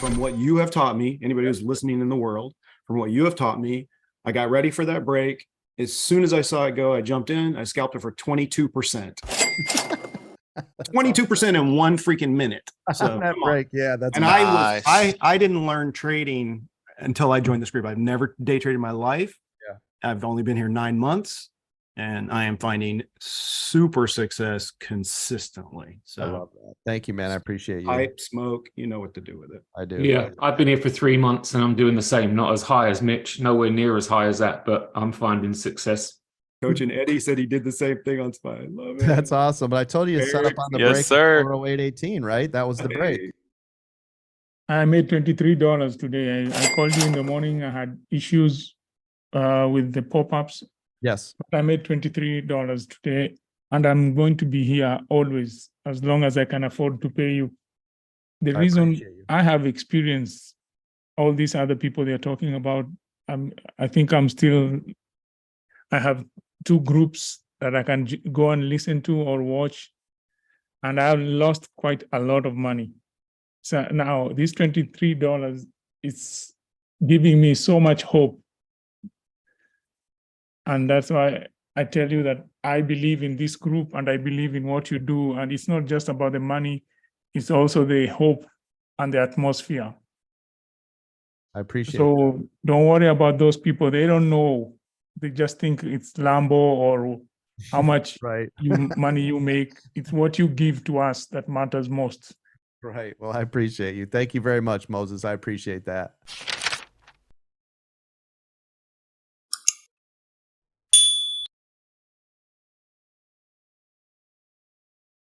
from what you have taught me, anybody who's listening in the world, from what you have taught me, I got ready for that break. As soon as I saw it go, I jumped in, I scalped it for 22%. 22% in one freaking minute. So that break, yeah, that's and nice. I didn't learn trading until I joined this group. I've never day traded in my life. Yeah. I've only been here 9 months, and I am finding super success consistently. So I love that. Thank you, man. I appreciate you. Pipe, smoke, you know what to do with it. I do. Yeah, I've been here for 3 months and I'm doing the same. Not as high as Mitch, nowhere near as high as that, but I'm finding success. Coach and Eddie said he did the same thing on SPY. I love it. That's awesome. But I told you to set up on the Yes, break. sir. 408.18, right? That was the break. I made $23 today. I called you in the morning. I had issues with the pop-ups. Yes. But I made $23 today, and I'm going to be here always as long as I can afford to pay you. The reason I have experienced all these other people they're talking about, I think I have 2 groups that I can go and listen to or watch, and I've lost quite a lot of money. So now this $23 is giving me so much hope. And that's why I tell you that I believe in this group and I believe in what you do. And it's not just about the money, it's also the hope and the atmosphere. I appreciate it. So don't worry about those people. They don't know. They just think it's Lambo or how much right. money you make. It's what you give to us that matters most. Right. Well, I appreciate you. Thank you very much, Moses. I appreciate that.